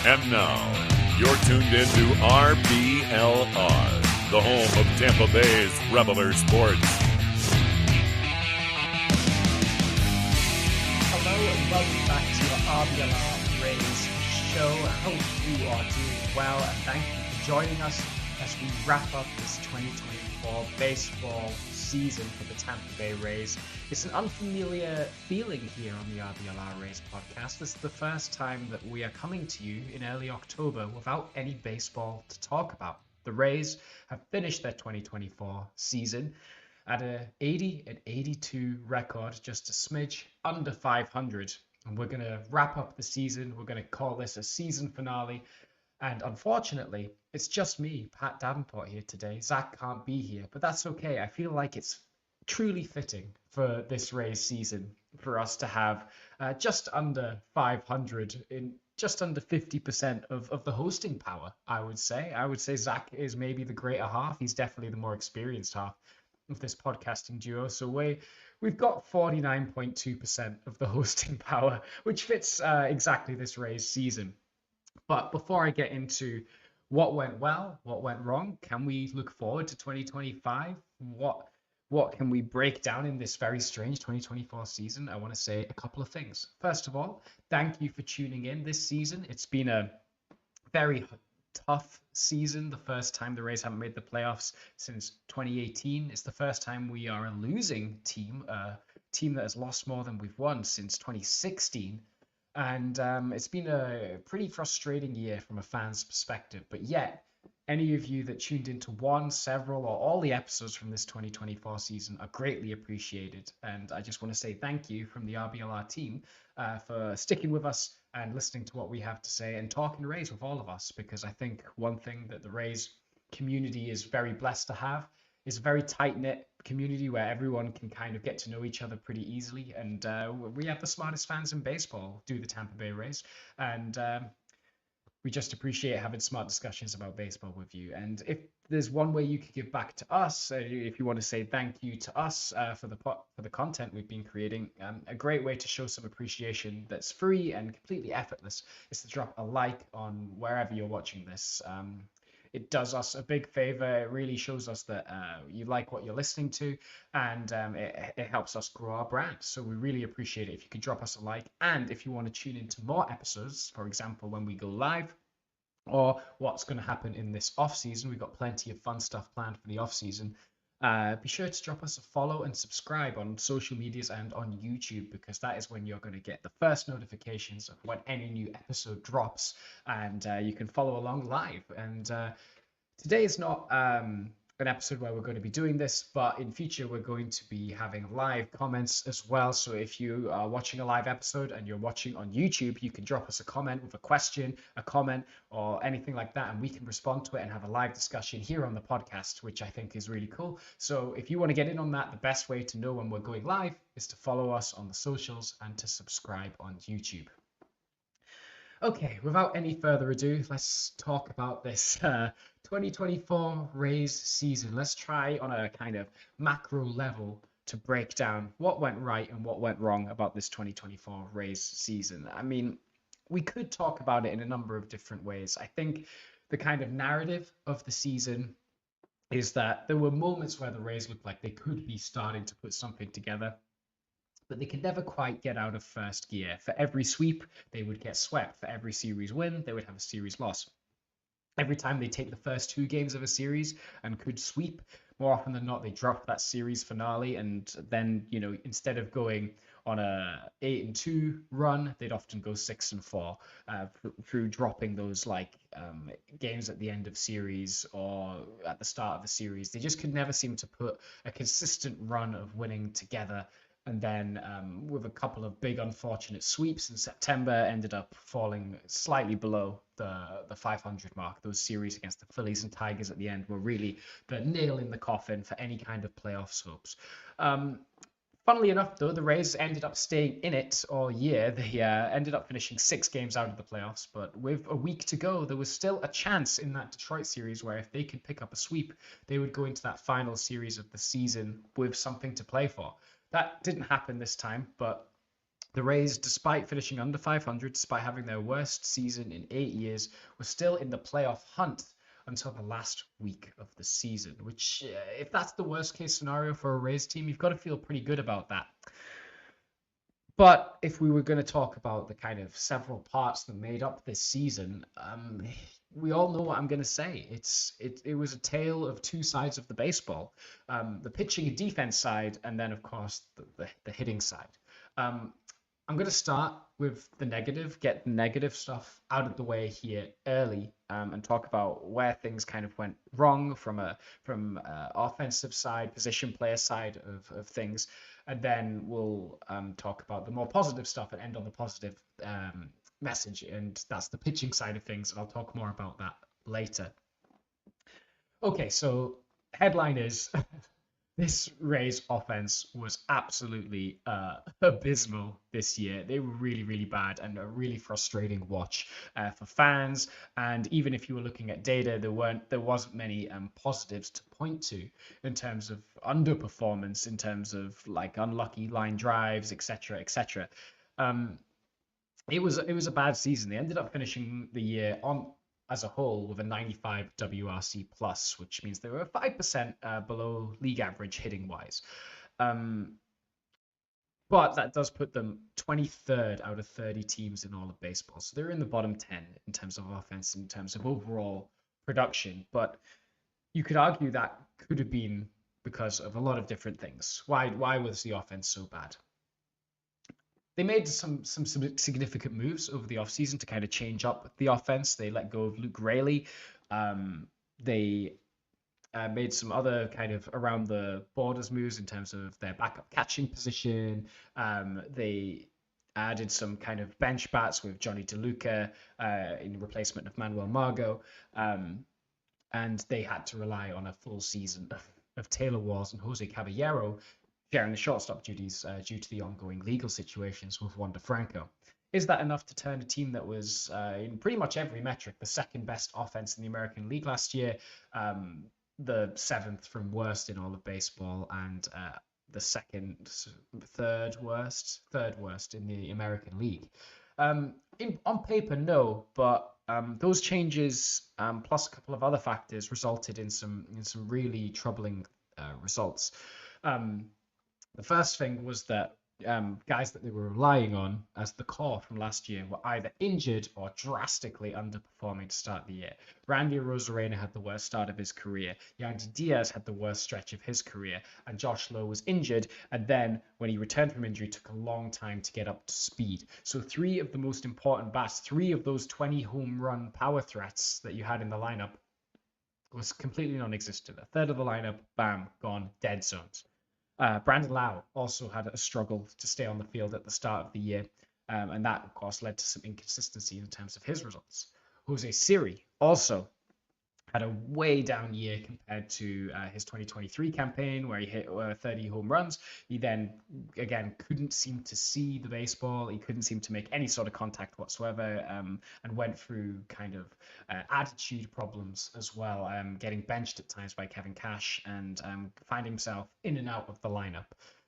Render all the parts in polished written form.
And now, you're tuned into RBLR, the home of Tampa Bay's RBLR Sports. Hello and welcome back to the RBLR Rays show. I hope you are doing well and thank you for joining us as we wrap up this 2024 baseball season for the Tampa Bay Rays. It's an unfamiliar feeling here on the RBLR Rays podcast. This is the first time that we are coming to you in early October without any baseball to talk about. The Rays have finished their 2024 season at a 80-82 record, just a smidge under 500. And we're going to wrap up the season. We're going to call this a season finale. And unfortunately, it's just me, Pat Davenport, here today. Zach can't be here, but that's okay. I feel like it's truly fitting for this Rays season for us to have just under 500 in just under 50% of the hosting power, I would say. I would say Zach is maybe the greater half. He's definitely the more experienced half of this podcasting duo. So we've got 49.2% of the hosting power, which fits exactly this Rays season. But before I get into what went well, what went wrong, can we look forward to 2025? What can we break down in this very strange 2024 season? I want to say a couple of things. First of all, thank you for tuning in this season. It's been a very tough season. The first time the Rays haven't made the playoffs since 2018. It's the first time we are a losing team, a team that has lost more than we've won since 2016. And it's been a pretty frustrating year from a fan's perspective. But yet, any of you that tuned into one, several, or all the episodes from this 2024 season are greatly appreciated. And I just want to say thank you from the RBLR team for sticking with us and listening to what we have to say and talking Rays with all of us. Because I think one thing that the Rays community is very blessed to have is a very tight-knit community where everyone can kind of get to know each other pretty easily. And we have the smartest fans in baseball, do the Tampa Bay Rays. And we just appreciate having smart discussions about baseball with you. And if there's one way you could give back to us, if you want to say thank you to us for the content we've been creating, a great way to show some appreciation that's free and completely effortless is to drop a like on wherever you're watching this. It does us a big favor. It really shows us that you like what you're listening to, and it helps us grow our brand. So we really appreciate it if you could drop us a like. And if you want to tune into more episodes, for example, when we go live, or what's going to happen in this off season, we've got plenty of fun stuff planned for the off season. Be sure to drop us a follow and subscribe on social medias and on YouTube, because that is when you're going to get the first notifications of when any new episode drops, and you can follow along live. And today is not an episode where we're going to be doing this, but in future we're going to be having live comments as well. So if you are watching a live episode and you're watching on YouTube, you can drop us a comment with a question, a comment, or anything like that, and we can respond to it and have a live discussion here on the podcast, which I think is really cool. So if you want to get in on that, the best way to know when we're going live is to follow us on the socials and to subscribe on YouTube. Okay, without any further ado, let's talk about this 2024 Rays season. Let's try on a kind of macro level to break down what went right and what went wrong about this 2024 Rays season. I mean, we could talk about it in a number of different ways. I think the kind of narrative of the season is that there were moments where the Rays looked like they could be starting to put something together, but they could never quite get out of first gear. For every sweep, they would get swept. For every series win, they would have a series loss. Every time they take the first two games of a series and could sweep, more often than not, they drop that series finale. And then, instead of going on a 8-2 run, they'd often go 6-4 through dropping those games at the end of series or at the start of a series. They just could never seem to put a consistent run of winning together. And then with a couple of big unfortunate sweeps in September, ended up falling slightly below the 500 mark. Those series against the Phillies and Tigers at the end were really the nail in the coffin for any kind of playoffs hopes. Funnily enough, though, the Rays ended up staying in it all year. They ended up finishing 6 games out of the playoffs, but with a week to go, there was still a chance in that Detroit series where if they could pick up a sweep, they would go into that final series of the season with something to play for. That didn't happen this time, but The Rays, despite finishing under 500, despite having their worst season in 8 years, were still in the playoff hunt until the last week of the season, which, if that's the worst case scenario for a Rays team, you've got to feel pretty good about that. But if we were going to talk about the kind of several parts that made up this season, we all know what I'm going to say. It was a tale of two sides of the baseball, the pitching and defense side, and then, of course, the hitting side. I'm going to start with the negative, get the negative stuff out of the way here early, and talk about where things kind of went wrong from offensive side, position player side of things, and then we'll talk about the more positive stuff and end on the positive message, and that's the pitching side of things, and I'll talk more about that later. Okay, so headline is this Rays offense was absolutely abysmal this year. They were really, really bad and a really frustrating watch for fans. And even if you were looking at data, there wasn't many positives to point to in terms of underperformance, in terms of like unlucky line drives, etc., etc. It was a bad season. They ended up finishing the year on as a whole with a 95 WRC plus, which means they were 5% below league average hitting wise. But that does put them 23rd out of 30 teams in all of baseball. So they're in the bottom 10 in terms of offense, in terms of overall production. But you could argue that could have been because of a lot of different things. Why was the offense so bad? They made some significant moves over the offseason to kind of change up the offense. They let go of Luke Raley. They made some other kind of around the borders moves in terms of their backup catching position. They added some kind of bench bats with Johnny DeLuca in replacement of Manuel Margot. And they had to rely on a full season of Taylor Walls and Jose Caballero sharing the shortstop duties due to the ongoing legal situations with Wander Franco. Is that enough to turn a team that was in pretty much every metric the second best offense in the American League last year, the seventh from worst in all of baseball, and the third worst in the American League? On paper, no, but those changes plus a couple of other factors resulted in some really troubling results. The first thing was that guys that they were relying on as the core from last year were either injured or drastically underperforming to start the year. Randy Arozarena had the worst start of his career. Yandy Diaz had the worst stretch of his career. And Josh Lowe was injured. And then when he returned from injury, it took a long time to get up to speed. So three of the most important bats, three of those 20 home run power threats that you had in the lineup was completely non-existent. A third of the lineup, bam, gone, dead zones. Brandon Lau also had a struggle to stay on the field at the start of the year, and that, of course, led to some inconsistency in terms of his results. Jose Siri also had a way down year compared to his 2023 campaign where he hit 30 home runs. He then, again, couldn't seem to see the baseball. He couldn't seem to make any sort of contact whatsoever, and went through kind of attitude problems as well, getting benched at times by Kevin Cash and finding himself in and out of the lineup.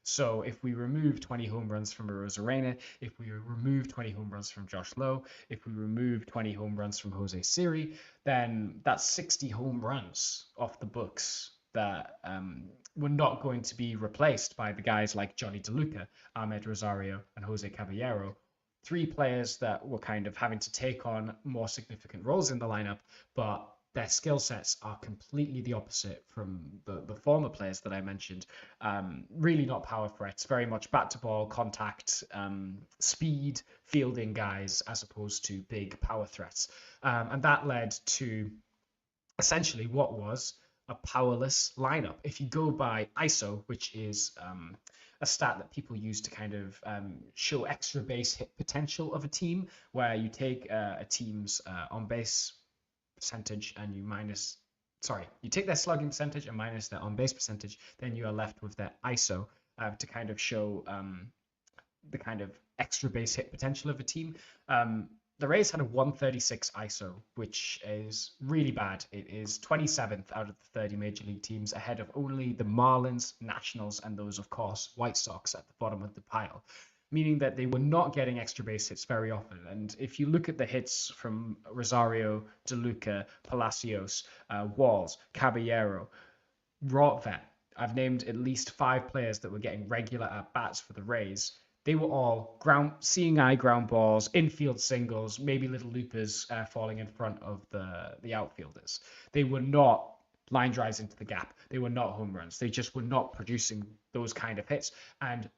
So if we remove 20 home runs from Arozarena, if we remove 20 home runs from Josh Lowe, if we remove 20 home runs from Jose Siri, then that's 60 home runs off the books that were not going to be replaced by the guys like Johnny DeLuca, Ahmed Rosario, and Jose Caballero. Three players that were kind of having to take on more significant roles in the lineup, but their skill sets are completely the opposite from the former players that I mentioned. Really not power threats, very much bat to ball, contact, speed, fielding guys, as opposed to big power threats. And that led to essentially what was a powerless lineup. If you go by ISO, which is a stat that people use to kind of show extra base hit potential of a team, where you take a team's on base percentage and you take their slugging percentage and minus their on base percentage, then you are left with their ISO to kind of show the kind of extra base hit potential of a team. The Rays had a 136 ISO, which is really bad. It is 27th out of the 30 major league teams, ahead of only the Marlins, Nationals, and those, of course, White Sox at the bottom of the pile. meaning that they were not getting extra base hits very often. And if you look at the hits from Rosario, DeLuca, Palacios, Walls, Caballero, Rotvet, I've named at least 5 players that were getting regular at bats for the Rays. They were all seeing eye ground balls, infield singles, maybe little loopers falling in front of the outfielders. They were not line drives into the gap. They were not home runs. They just were not producing those kind of hits. And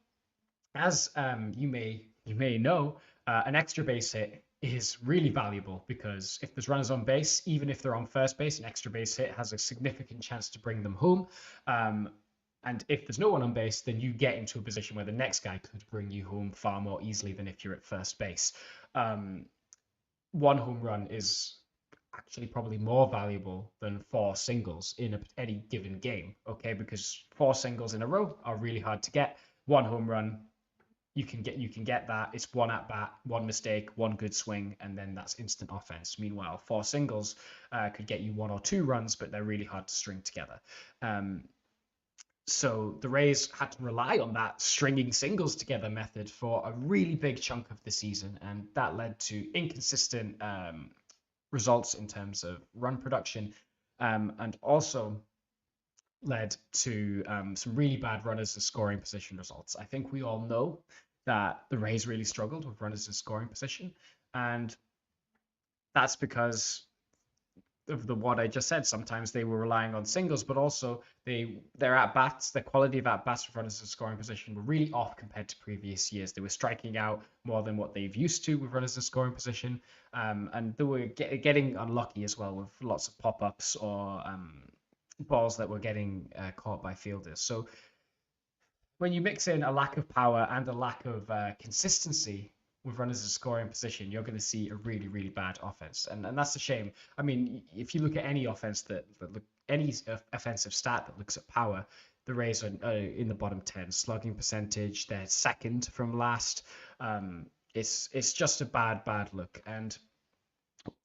as you may know, an extra base hit is really valuable because if there's runners on base, even if they're on first base, an extra base hit has a significant chance to bring them home. And if there's no one on base, then you get into a position where the next guy could bring you home far more easily than if you're at first base. One home run is actually probably more valuable than 4 singles in any given game, okay? Because 4 singles in a row are really hard to get. One home run, you can get that. It's one at bat, one mistake, one good swing, and then that's instant offense. Meanwhile, 4 singles could get you 1 or 2 runs, but they're really hard to string together. So the Rays had to rely on that stringing singles together method for a really big chunk of the season, and that led to inconsistent results in terms of run production, and also led to some really bad runners in scoring position results. I think we all know that the Rays really struggled with runners in scoring position, and that's because of what I just said. Sometimes they were relying on singles, but also their at-bats, their quality of at-bats with runners in scoring position were really off compared to previous years. They were striking out more than what they've used to with runners in scoring position, and they were getting unlucky as well with lots of pop-ups or balls that were getting caught by fielders. So when you mix in a lack of power and a lack of consistency with runners in scoring position, you're going to see a really, really bad offense. And that's a shame. I mean, if you look at any offense any offensive stat that looks at power, the Rays are in the bottom 10. Slugging percentage, they're second from last. It's just a bad look. And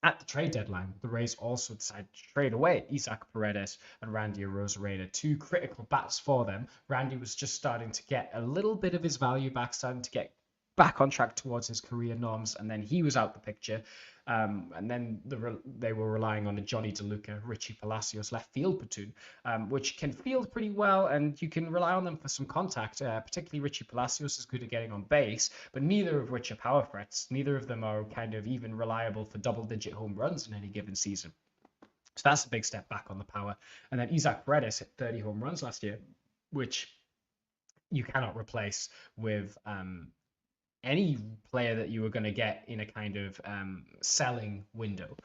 at the trade deadline, the Rays also decided to trade away Isaac Paredes and Randy Arozarena, 2 critical bats for them. Randy was just starting to get a little bit of his value back, starting to get back on track towards his career norms, and then he was out the picture. And then they were relying on a Johnny DeLuca, Richie Palacios left field platoon, which can field pretty well, and you can rely on them for some contact. Particularly Richie Palacios is good at getting on base, but neither of which are power threats. Neither of them are kind of even reliable for double-digit home runs in any given season. So that's a big step back on the power. And then Isaac Paredes hit 30 home runs last year, which you cannot replace with any player that you were going to get in a kind of selling window.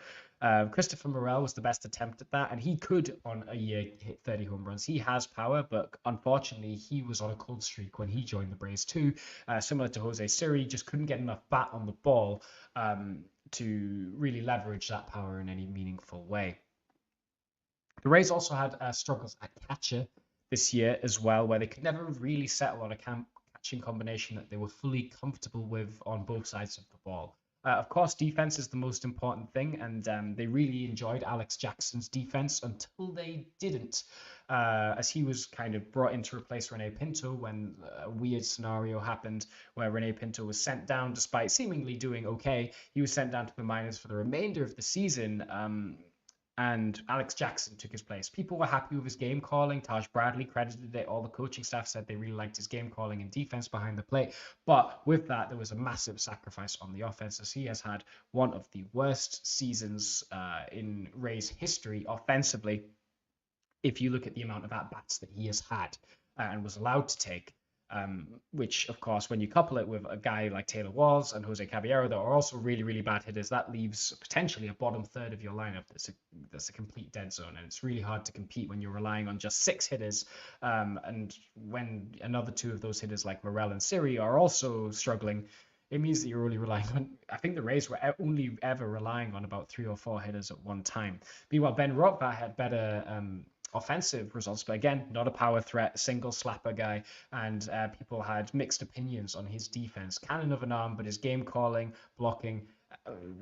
Christopher Morel was the best attempt at that, and he could on a year hit 30 home runs. He has power, but unfortunately he was on a cold streak when he joined the Braves too. Similar to Jose Siri, just couldn't get enough bat on the ball to really leverage that power in any meaningful way. The Rays also had struggles at catcher this year as well, where they could never really settle on a catching combination that they were fully comfortable with on both sides of the ball. Of course, defense is the most important thing, and they really enjoyed Alex Jackson's defense until they didn't, as he was kind of brought in to replace Rene Pinto when a weird scenario happened where Rene Pinto was sent down despite seemingly doing okay. He was sent down to the minors for the remainder of the season, and Alex Jackson took his place. People were happy with his game calling. Taj Bradley credited it. All the coaching staff said they really liked his game calling and defense behind the plate. But with that, there was a massive sacrifice on the offense, as he has had one of the worst seasons in Rays history offensively, if you look at the amount of at-bats that he has had and was allowed to take. Which, of course, when you couple it with a guy like Taylor Walls and Jose Caballero that are also really, really bad hitters, that leaves potentially a bottom third of your lineup that's a complete dead zone. And it's really hard to compete when you're relying on just 6 hitters. And when another 2 of those hitters like Morel and Siri are also struggling, it means that you're only relying on, I think the Rays were only ever relying on about 3 or 4 hitters at one time. Meanwhile, Ben Rotvat had better offensive results, but again, not a power threat, single slapper guy, and people had mixed opinions on his defense. Cannon of an arm, but his game calling, blocking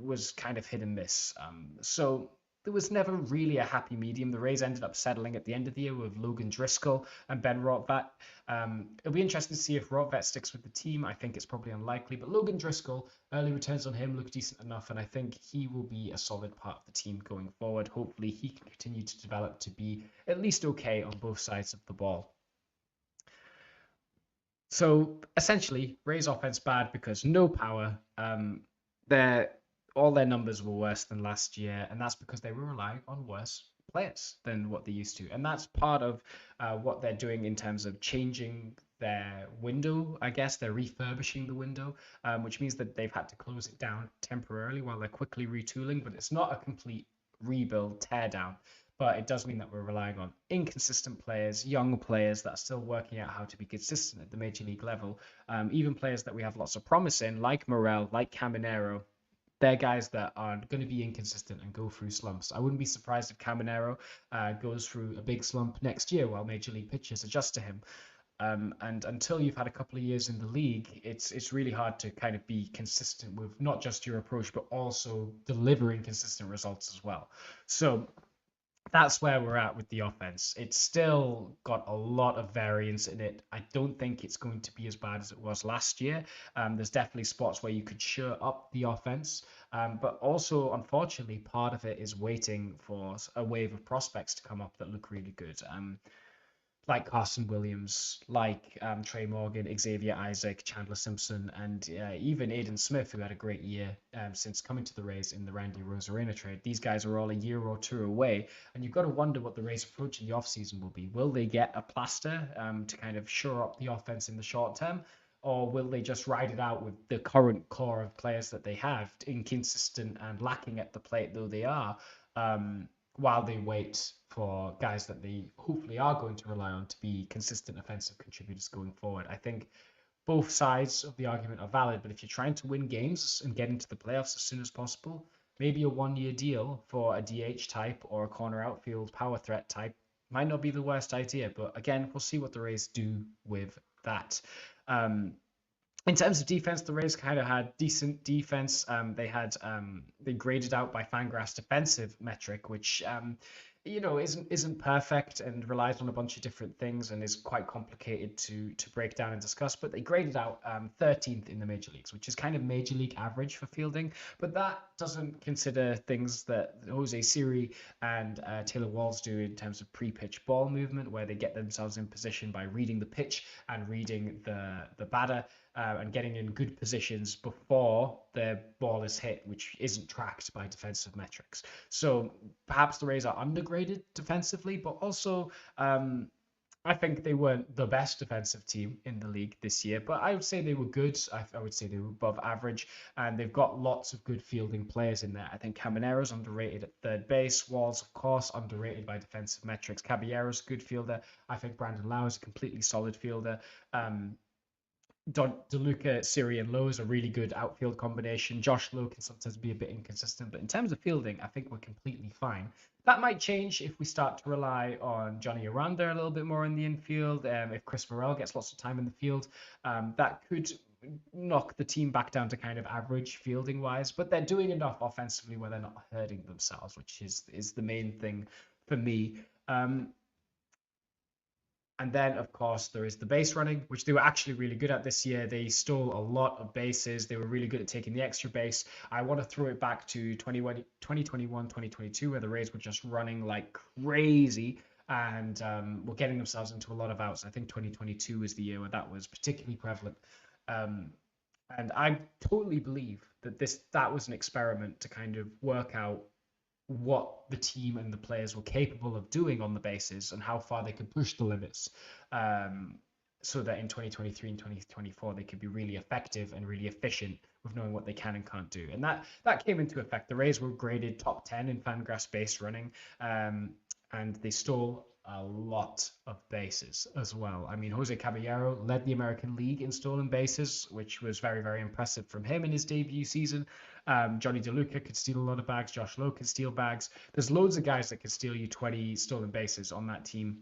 was kind of hit and miss. So there was never really a happy medium. The Rays ended up settling at the end of the year with Logan Driscoll and Ben Rotvat. It'll be interesting to see if Rotvat sticks with the team. I think it's probably unlikely, but Logan Driscoll, early returns on him look decent enough, and I think he will be a solid part of the team going forward. Hopefully he can continue to develop to be at least okay on both sides of the ball. So essentially, Rays offense bad because no power. All their numbers were worse than last year, and that's because they were relying on worse players than what they used to. And that's part of what they're doing in terms of changing their window, I guess. They're refurbishing the window, which means that they've had to close it down temporarily while they're quickly retooling, but it's not a complete rebuild, tear down. But it does mean that we're relying on inconsistent players, young players that are still working out how to be consistent at the major league level. Even players that we have lots of promise in, like Morel, like Caminero, they're guys that are going to be inconsistent and go through slumps. I wouldn't be surprised if Caminero goes through a big slump next year while major league pitchers adjust to him. And until you've had a couple of years in the league, it's really hard to kind of be consistent with not just your approach, but also delivering consistent results as well. So that's where we're at with the offense. It's still got a lot of variance in it. I don't think it's going to be as bad as it was last year. There's definitely spots where you could shore up the offense. But also, unfortunately, part of it is waiting for a wave of prospects to come up that look really good. Like Carson Williams, like Trey Morgan, Xavier Isaac, Chandler Simpson, and even Aiden Smith, who had a great year since coming to the Rays in the Randy Rosarena trade. These guys are all a year or two away, and you've got to wonder what the Rays' approach in the offseason will be. Will they get a plaster to kind of shore up the offense in the short term, or will they just ride it out with the current core of players that they have, inconsistent and lacking at the plate though they are, while they wait for guys that they hopefully are going to rely on to be consistent offensive contributors going forward? I think both sides of the argument are valid, but if you're trying to win games and get into the playoffs as soon as possible, maybe a one-year deal for a DH type or a corner outfield power threat type might not be the worst idea. But again, we'll see what the Rays do with that. In terms of defense, the Rays kind of had decent defense. They graded out by Fangraphs defensive metric, which isn't perfect and relies on a bunch of different things and is quite complicated to break down and discuss. But they graded out 13th in the major leagues, which is kind of major league average for fielding. But that doesn't consider things that Jose Siri and Taylor Walls do in terms of pre-pitch ball movement, where they get themselves in position by reading the pitch and reading the batter. And getting in good positions before the ball is hit, which isn't tracked by defensive metrics. So perhaps the Rays are undergraded defensively, but also I think they weren't the best defensive team in the league this year, but I would say they were good. I would say they were above average, and they've got lots of good fielding players in there. I think Caminero's underrated at third base. Walls, of course, underrated by defensive metrics. Caballero's a good fielder. I think Brandon Lau is a completely solid fielder. DeLuca, Siri, and Lowe is a really good outfield combination. Josh Lowe can sometimes be a bit inconsistent, but in terms of fielding, I think we're completely fine. That might change if we start to rely on Johnny Aranda a little bit more in the infield. If Chris Morel gets lots of time in the field, that could knock the team back down to kind of average fielding wise, but they're doing enough offensively where they're not hurting themselves, which is the main thing for me. And then, of course, there is the base running, which they were actually really good at this year. They stole a lot of bases. They were really good at taking the extra base. I want to throw it back to 2021, 2022, where the Rays were just running like crazy and were getting themselves into a lot of outs. I think 2022 was the year where that was particularly prevalent. And I totally believe that that was an experiment to kind of work out what the team and the players were capable of doing on the bases and how far they could push the limits, so that in 2023 and 2024 they could be really effective and really efficient with knowing what they can and can't do. And that came into effect. The Rays were graded top 10 in Fangraphs base running, and they stole a lot of bases as well. I mean, Jose Caballero led the American League in stolen bases, which was very, very impressive from him in his debut season. Johnny DeLuca could steal a lot of bags. Josh Lowe could steal bags. There's loads of guys that could steal you 20 stolen bases on that team.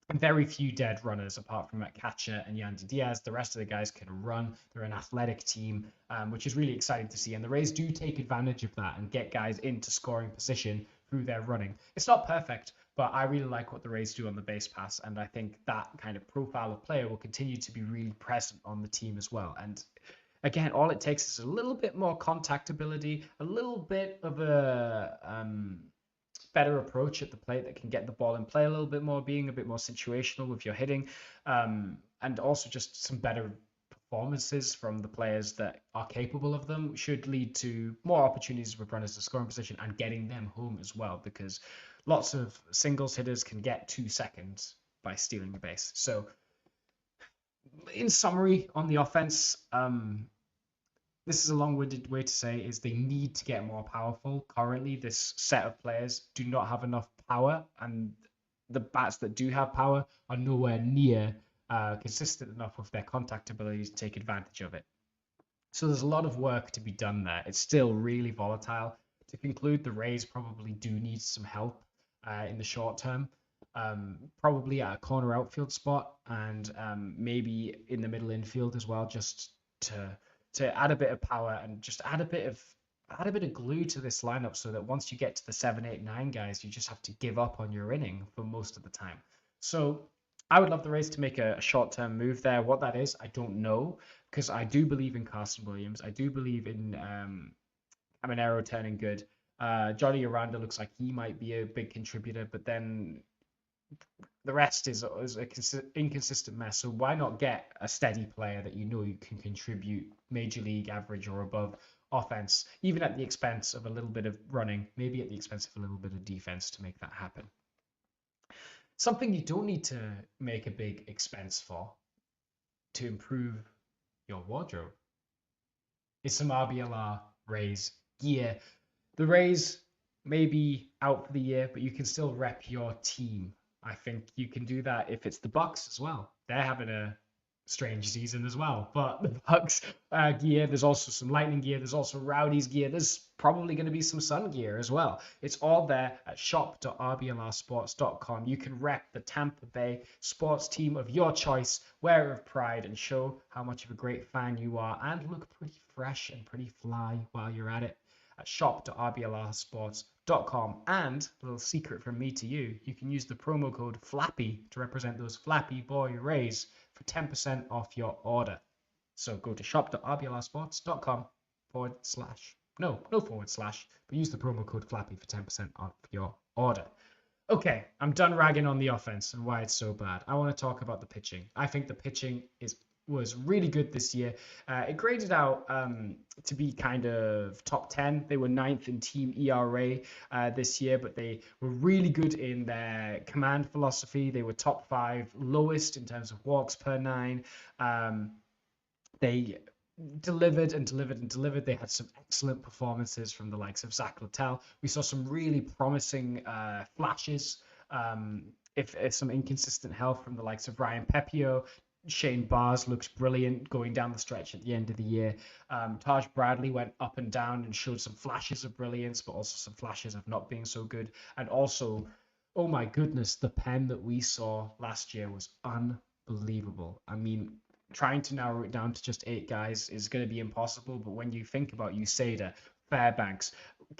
And very few dead runners apart from Matt Catcher and Yandy Diaz. The rest of the guys can run. They're an athletic team, which is really exciting to see. And the Rays do take advantage of that and get guys into scoring position through their running. It's not perfect, but I really like what the Rays do on the base pass, and I think that kind of profile of player will continue to be really present on the team as well. And again, all it takes is a little bit more contact ability, a little bit of a better approach at the plate that can get the ball in play a little bit more, being a bit more situational with your hitting, and also just some better performances from the players that are capable of them should lead to more opportunities with runners to scoring position and getting them home as well, because lots of singles hitters can get 2 seconds by stealing the base. So in summary on the offense, this is a long-winded way to say is they need to get more powerful. Currently, this set of players do not have enough power, and the bats that do have power are nowhere near consistent enough with their contact ability to take advantage of it. So there's a lot of work to be done there. It's still really volatile. To conclude, the Rays probably do need some help in the short term. Probably at a corner outfield spot, and maybe in the middle infield as well, just to add a bit of power and just add a bit of glue to this lineup, so that once you get to the 7, 8, 9 guys, you just have to give up on your inning for most of the time. So I would love the Rays to make a short-term move there. What that is, I don't know, because I do believe in Carson Williams. I do believe in Caminero turning good. Johnny Aranda looks like he might be a big contributor, but then the rest is a inconsistent mess. So why not get a steady player that you know you can contribute major league average or above offense, even at the expense of a little bit of running, maybe at the expense of a little bit of defense to make that happen. Something you don't need to make a big expense for to improve your wardrobe is some RBLR Rays gear. The Rays may be out for the year, but you can still rep your team. I think you can do that if it's the Bucks as well. They're having a strange season as well. But the Bucks gear, there's also some Lightning gear, there's also Rowdy's gear, there's probably going to be some Sun gear as well. It's all there at shop.rblrsports.com. You can rep the Tampa Bay sports team of your choice, wear it with pride, and show how much of a great fan you are, and look pretty fresh and pretty fly while you're at it at shop.rblrsports.com. And a little secret from me to you, you can use the promo code FLAPPY to represent those Flappy Boy Rays for 10% off your order. So go to shop.rblrsports.com / no forward slash, but use the promo code FLAPPY for 10% off your order. Okay, I'm done ragging on the offense and why it's so bad. I want to talk about the pitching. I think the pitching was really good this year. It graded out to be kind of top 10. They were 9th in team ERA this year, but they were really good in their command philosophy. They were top 5, lowest in terms of walks per 9. They delivered and delivered and delivered. They had some excellent performances from the likes of Zach Littell. We saw some really promising flashes. If some inconsistent health from the likes of Ryan Pepio. Shane Bars looks brilliant going down the stretch at the end of the year. Taj Bradley went up and down and showed some flashes of brilliance, but also some flashes of not being so good. And also, oh my goodness, the pen that we saw last year was unbelievable. I mean, trying to narrow it down to just 8 guys is going to be impossible, but when you think about Uceda, Fairbanks,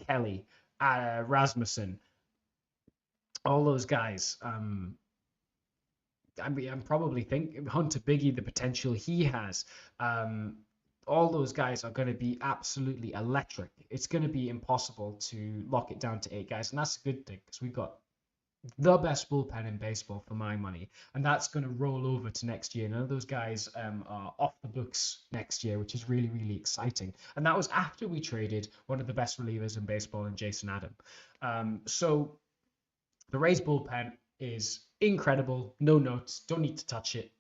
Kelly, Rasmussen, all those guys, I'm probably thinking Hunter Biggie, the potential he has. All those guys are going to be absolutely electric. It's going to be impossible to lock it down to 8 guys, and that's a good thing because we've got the best bullpen in baseball for my money, and that's going to roll over to next year. None of those guys are off the books next year, which is really, really exciting. And that was after we traded one of the best relievers in baseball in Jason Adam. So the Rays bullpen is incredible. No notes. Don't need to touch it.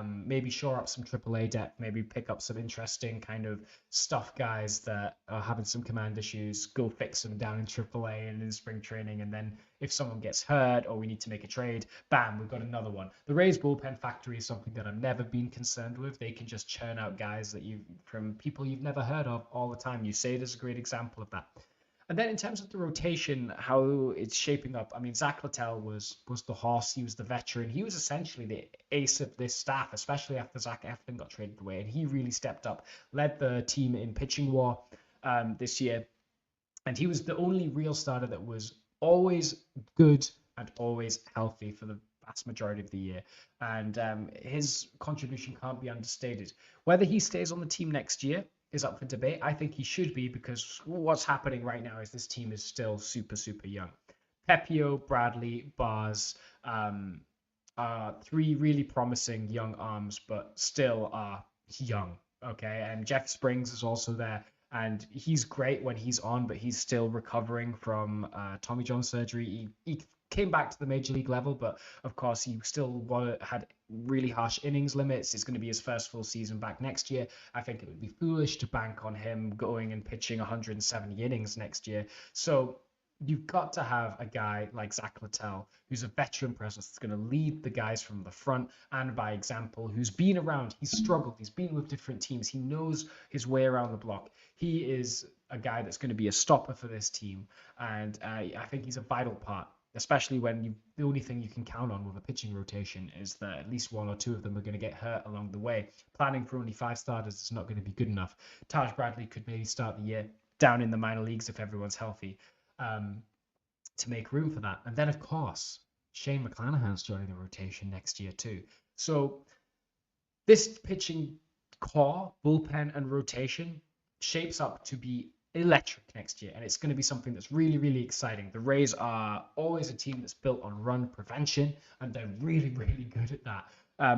Maybe shore up some AAA depth. Maybe pick up some interesting kind of stuff guys that are having some command issues. Go fix them down in AAA and in spring training. And then if someone gets hurt or we need to make a trade, bam, we've got another one. The Rays bullpen factory is something that I've never been concerned with. They can just churn out guys that from people you've never heard of all the time. Uceda is a great example of that. And then in terms of the rotation, how it's shaping up, I mean, Zach Littell was the horse. He was the veteran. He was essentially the ace of this staff, especially after Zach Eflin got traded away. And he really stepped up, led the team in pitching war this year. And he was the only real starter that was always good and always healthy for the vast majority of the year. And his contribution can't be understated. Whether he stays on the team next year is up for debate. I think he should be, because what's happening right now is this team is still super, super young. Pepio, Bradley, Bars, three really promising young arms, but still are young. Okay, and Jeff Springs is also there, and he's great when he's on, but he's still recovering from Tommy John surgery. He came back to the major league level, but of course he still had really harsh innings limits. It's going to be his first full season back next year. I think it would be foolish to bank on him going and pitching 170 innings next year. So you've got to have a guy like Zach Littell, who's a veteran presence that's going to lead the guys from the front and by example, who's been around, he's struggled, he's been with different teams, he knows his way around the block. He is a guy that's going to be a stopper for this team, and I think he's a vital part, especially when the only thing you can count on with a pitching rotation is that at least one or two of them are going to get hurt along the way. Planning for only 5 starters is not going to be good enough. Taj Bradley could maybe start the year down in the minor leagues if everyone's healthy. To make room for that. And then, of course, Shane McClanahan's joining the rotation next year too. So this pitching core, bullpen, and rotation shapes up to be electric next year, and it's going to be something that's really, really exciting. The Rays are always a team that's built on run prevention, and they're really, really good at that.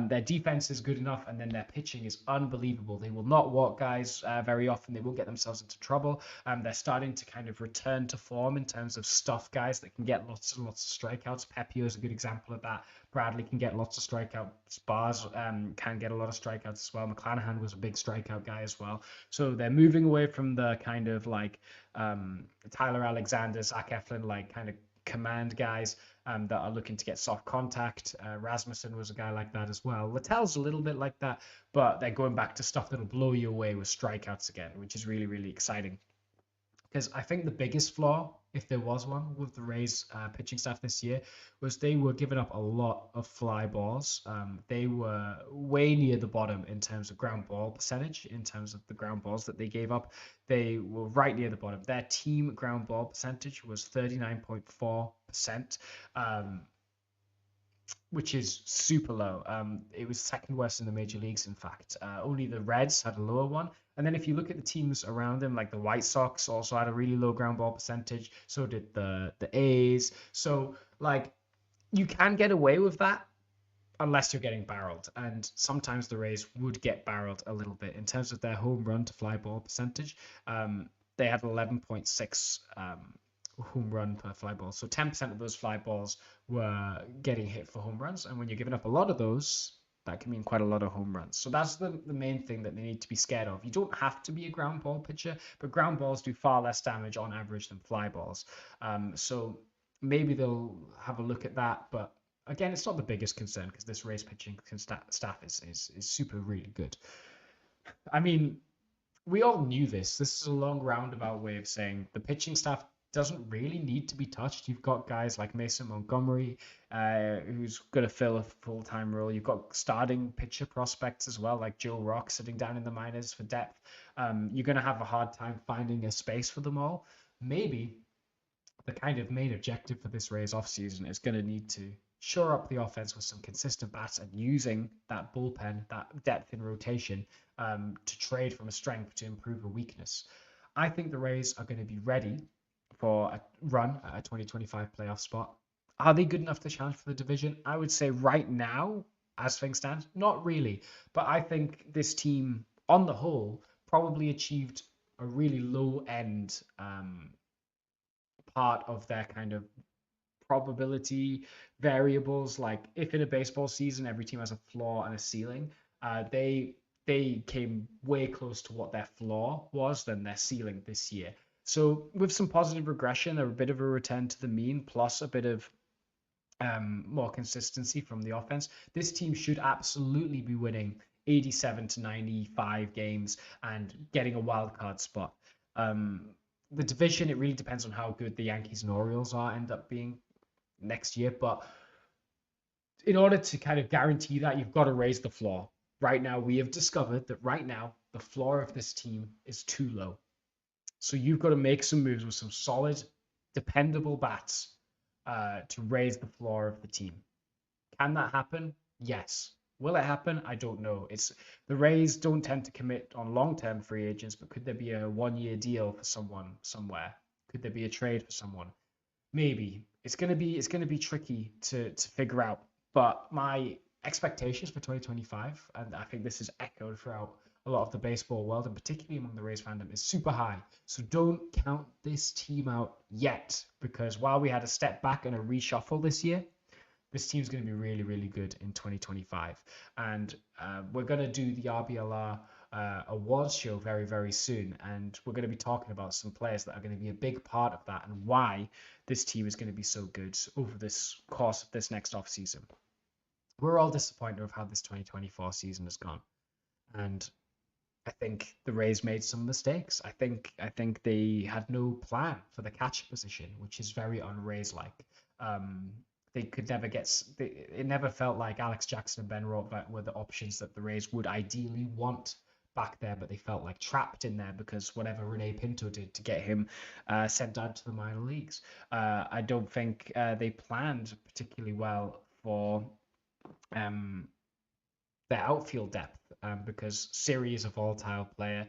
Their defense is good enough, and then their pitching is unbelievable. They will not walk guys very often. They won't get themselves into trouble. They're starting to kind of return to form in terms of stuff guys that can get lots and lots of strikeouts. Pepio is a good example of that. Bradley can get lots of strikeouts. Bars can get a lot of strikeouts as well. McClanahan was a big strikeout guy as well. So they're moving away from the kind of like Tyler Alexander, Zach Eflin, like kind of command guys that are looking to get soft contact. Rasmussen was a guy like that as well. Littell's a little bit like that, but they're going back to stuff that'll blow you away with strikeouts again, which is really, really exciting. Because I think the biggest flaw, if there was one, with the Rays pitching staff this year was they were giving up a lot of fly balls. They were way near the bottom in terms of ground ball percentage, in terms of the ground balls that they gave up. They were right near the bottom. Their team ground ball percentage was 39.4%. Which is super low. It was second worst in the major leagues, in fact. Only the Reds had a lower one. And then if you look at the teams around them, like the White Sox also had a really low ground ball percentage. So did the A's. So, like, you can get away with that unless you're getting barreled. And sometimes the Rays would get barreled a little bit. In terms of their home run to fly ball percentage, they had 11.6 home run per fly ball. So 10% of those fly balls were getting hit for home runs. And when you're giving up a lot of those, that can mean quite a lot of home runs. So that's the main thing that they need to be scared of. You don't have to be a ground ball pitcher, but ground balls do far less damage on average than fly balls. So maybe they'll have a look at that. But again, it's not the biggest concern because this Rays pitching staff is super really good. I mean, we all knew this. This is a long roundabout way of saying the pitching staff doesn't really need to be touched. You've got guys like Mason Montgomery, who's going to fill a full-time role. You've got starting pitcher prospects as well, like Joe Rock sitting down in the minors for depth. You're going to have a hard time finding a space for them all. Maybe the kind of main objective for this Rays offseason is going to need to shore up the offense with some consistent bats and using that bullpen, that depth in rotation, to trade from a strength to improve a weakness. I think the Rays are going to be ready for a run at a 2025 playoff spot. Are they good enough to challenge for the division? I would say right now, as things stand, not really. But I think this team, on the whole, probably achieved a really low-end part of their kind of probability variables. Like if in a baseball season, every team has a floor and a ceiling, they came way close to what their floor was than their ceiling this year. So with some positive regression, a bit of a return to the mean, plus a bit of more consistency from the offense, this team should absolutely be winning 87 to 95 games and getting a wild card spot. The division, it really depends on how good the Yankees and Orioles end up being next year. But in order to kind of guarantee that, you've got to raise the floor. Right now, we have discovered that right now, the floor of this team is too low. So you've got to make some moves with some solid dependable bats to raise the floor of the team. Can that happen? Yes. Will it happen? I don't know. The Rays don't tend to commit on long-term free agents, but could there be a one-year deal for someone somewhere? Could there be a trade for someone? Maybe. It's gonna be tricky to figure out. But my expectations for 2025, and I think this is echoed throughout a lot of the baseball world, and particularly among the Rays fandom, is super high. So don't count this team out yet, because while we had a step back and a reshuffle this year, this team's going to be really, really good in 2025. And we're going to do the RBLR awards show very, very soon. And we're going to be talking about some players that are going to be a big part of that and why this team is going to be so good over this course of this next offseason. We're all disappointed with how this 2024 season has gone. And I think the Rays made some mistakes. I think they had no plan for the catcher position, which is very un-Rays-like. They could never it never felt like Alex Jackson and Ben Rortvedt were the options that the Rays would ideally want back there, but they felt like trapped in there because whatever Rene Pinto did to get him sent down to the minor leagues. I don't think they planned particularly well for their outfield depth because Siri is a volatile player.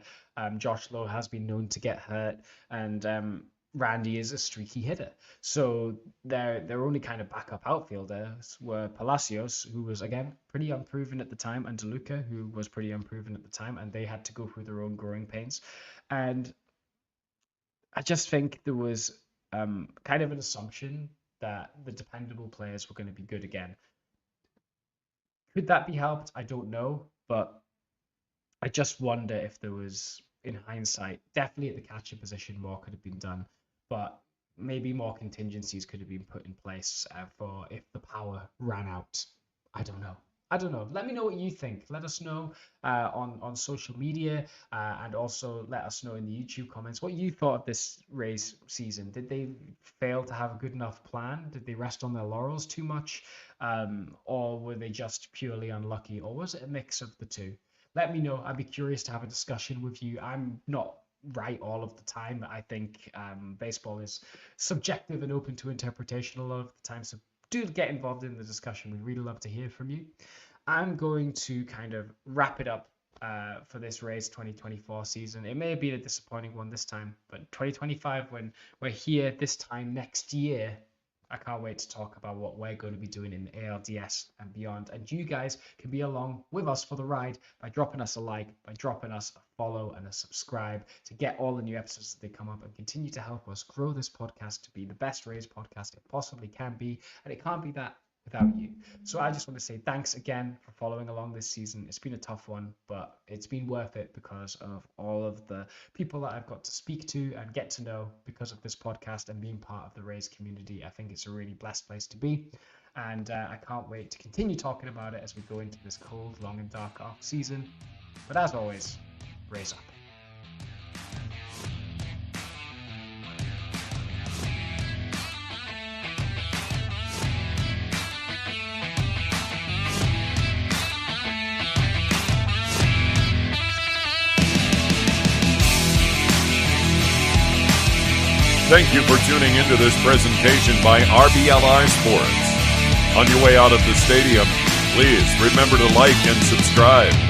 Josh Lowe has been known to get hurt, and Randy is a streaky hitter. So their only kind of backup outfielders were Palacios, who was, again, pretty unproven at the time, and DeLuca, who was pretty unproven at the time, and they had to go through their own growing pains. And I just think there was kind of an assumption that the dependable players were going to be good again. Could that be helped? I don't know, but I just wonder if there was, in hindsight, definitely at the catcher position, more could have been done, but maybe more contingencies could have been put in place for if the power ran out. I don't know. Let me know what you think. Let us know on social media and also let us know in the YouTube comments what you thought of this Rays season. Did they fail to have a good enough plan? Did they rest on their laurels too much? Or were they just purely unlucky? Or was it a mix of the two? Let me know. I'd be curious to have a discussion with you. I'm not right all of the time. I think baseball is subjective and open to interpretation a lot of the time. So do get involved in the discussion. We'd really love to hear from you. I'm going to kind of wrap it up for this Rays 2024 season. It may have been a disappointing one this time, but 2025, when we're here this time next year, I can't wait to talk about what we're going to be doing in the ALDS and beyond. And you guys can be along with us for the ride by dropping us a like, by dropping us a follow and a subscribe to get all the new episodes that they come up and continue to help us grow this podcast to be the best Rays podcast it possibly can be. And it can't be that without you. So I just want to say thanks again for following along this season. It's been a tough one, but it's been worth it because of all of the people that I've got to speak to and get to know because of this podcast and being part of the Rays community. I think it's a really blessed place to be. And I can't wait to continue talking about it as we go into this cold, long and dark off season. But as always, Rays up. Thank you for tuning into this presentation by RBLR Sports. On your way out of the stadium, please remember to like and subscribe.